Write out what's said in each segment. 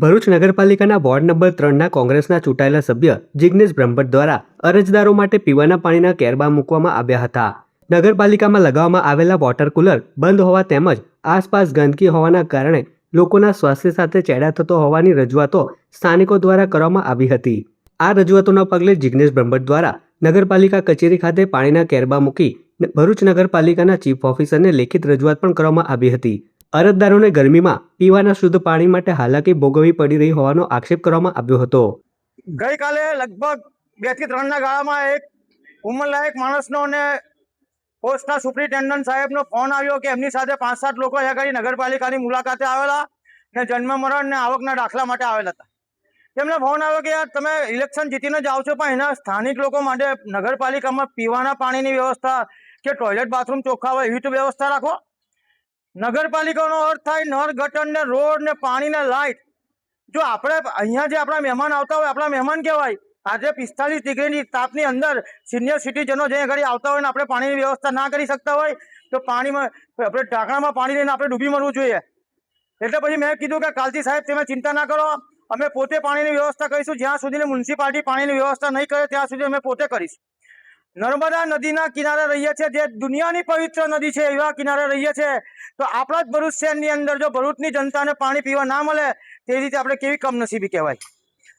ભરૂચ નગરપાલિકાના ward number 3ના કોંગ્રેસના ચૂંટાયેલા સભ્ય જિગ્નેશ બ્રહ્મભટ્ટ દ્વારા અરજદારો માટે પીવાના પાણીના કેરબા મૂકવામાં આવ્યા હતા। નગરપાલિકામાં લગાવવામાં આવેલા વોટર કુલર બંધ હોવા તેમજ આસપાસ ગંદકી હોવાના કારણે લોકોના સ્વાસ્થ્ય સાથે ચેડા થતો હોવાની રજૂઆતો સ્થાનિકો દ્વારા કરવામાં આવી હતી। આ રજૂઆતોના પગલે જિગ્નેશ બ્રહ્મભટ્ટ દ્વારા નગરપાલિકા કચેરી ખાતે પાણીના કેરબા મૂકી ભરૂચ નગરપાલિકાના ચીફ ઓફિસરને લેખિત રજૂઆત પણ કરવામાં આવી હતી। અરજદારોને ગરમીમાં પીવાના શુદ્ધ પાણી માટે હાલાકી ભોગવવી પડી રહી હોવાનો આક્ષેપ કરવામાં આવ્યો હતો। ગઈકાલે લગભગ 2 થી 3 ના ગાળામાં એક ઉંમરલાયક માણસનો અને પોસ્ટના સુપ્રિન્ટેન્ડન્ટ સાહેબનો ફોન આવ્યો કે એમની સાથે 5-7 લોકો અહીંયા આગળ નગરપાલિકાની મુલાકાતે આવેલા ને જન્મ મરણ ને આવકના દાખલા માટે આવેલા હતા। તેમને ફોન આવ્યો કે યાર તમે ઇલેક્શન જીતીને જાઓ છો પણ એના સ્થાનિક લોકો માટે નગરપાલિકામાં પીવાના પાણીની વ્યવસ્થા કે ટોયલેટ બાથરૂમ ચોખ્ખા હોય એવી તો વ્યવસ્થા રાખો। નગરપાલિકાનો અર્થ થાય નળ ગટર ને રોડ ને પાણી ને લાઇટ। જો આપણે અહીંયા જે આપણા મહેમાન આવતા હોય આપણા મહેમાન કહેવાય। આજે 45 ડિગ્રીની તાપની અંદર સિનિયર સિટીઝનો જે ઘડી આવતા હોય ને આપણે પાણીની વ્યવસ્થા ના કરી શકતા હોય તો પાણીમાં આપણે ઢાંકણામાં પાણી લઈને આપણે ડૂબી મરવું જોઈએ। એટલે પછી મેં કીધું કે કાલથી સાહેબ તમે ચિંતા ના કરો, અમે પોતે પાણીની વ્યવસ્થા કરીશું। જ્યાં સુધીની મ્યુનિસિપાલિટી પાણીની વ્યવસ્થા નહીં કરે ત્યાં સુધી અમે પોતે કરીશું। નર્મદા નદીના કિનારે રહીએ છીએ, જે દુનિયાની પવિત્ર નદી છે એવા કિનારે રહીએ છીએ, તો આપણા જ ભરૂચ શહેરની અંદર જો ભરૂચની જનતાને પાણી પીવા ના મળે તે રીતે આપણે કેવી કમનસીબી કહેવાય।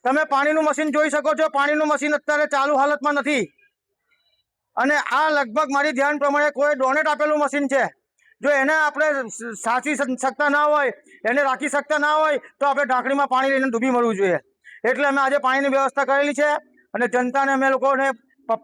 તમે પાણીનું મશીન જોઈ શકો છો, પાણીનું મશીન અત્યારે ચાલુ હાલતમાં નથી અને આ લગભગ મારી ધ્યાન પ્રમાણે કોઈ ડોનેટ આપેલું મશીન છે। જો એને આપણે સાચવી શકતા ના હોય, એને રાખી શકતા ના હોય તો આપણે ઢાંકણીમાં પાણી લઈને ડૂબી મરવું જોઈએ। એટલે અમે આજે પાણીની વ્યવસ્થા કરેલી છે અને જનતાને અમે લોકોને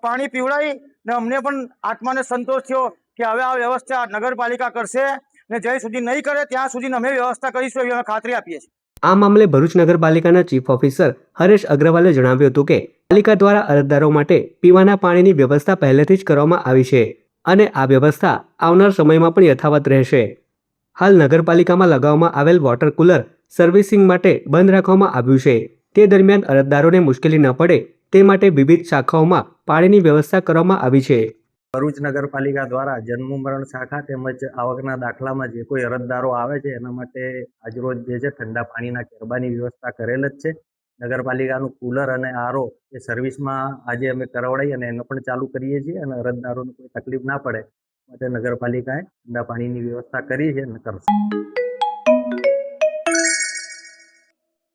પાણી પીવડાવી ને અમને પણ આત્માને સંતોષ થયો કે હવે આ વ્યવસ્થા નગરપાલિકા કરશે ને જ્યાં સુધી નહીં કરે ત્યાં સુધી અમે વ્યવસ્થા કરીશું એવી અમે ખાતરી આપીએ છીએ। આ મામલે ભરૂચ નગરપાલિકાના ચીફ ઓફિસર હરેશ અગ્રવાલે જણાવ્યું હતું કે પાલિકા દ્વારા અરજદારો માટે પીવાના પાણીની વ્યવસ્થા પહેલેથી જ કરવામાં આવી છે અને આ વ્યવસ્થા આવનાર સમયમાં પણ યથાવત રહેશે। હાલ નગરપાલિકામાં લગાવવામાં આવેલ વોટર કુલર સર્વિસિંગ માટે બંધ રાખવામાં આવ્યું છે। તે દરમિયાન અરજદારોને મુશ્કેલી ન પડે તે માટે વિવિધ શાખાઓમાં પાણીની વ્યવસ્થા કરવામાં આવી છે। ભરૂચ નગરપાલિકા દ્વારા જન્મ મરણ શાખા તેમજ આવકના દાખલામાં જે કોઈ અરજદારો આવે છે એના માટે આજરોજ જે છે ઠંડા પાણીના કેરબાની વ્યવસ્થા કરેલ જ છે। નગરપાલિકાનું કુલર અને આરઓ એ સર્વિસમાં આજે અમે કરાવડાવી અને એનો પણ ચાલુ કરીએ છીએ અને અરજદારોને કોઈ તકલીફ ના પડે માટે નગરપાલિકાએ ઠંડા પાણીની વ્યવસ્થા કરી છે અને કરશે।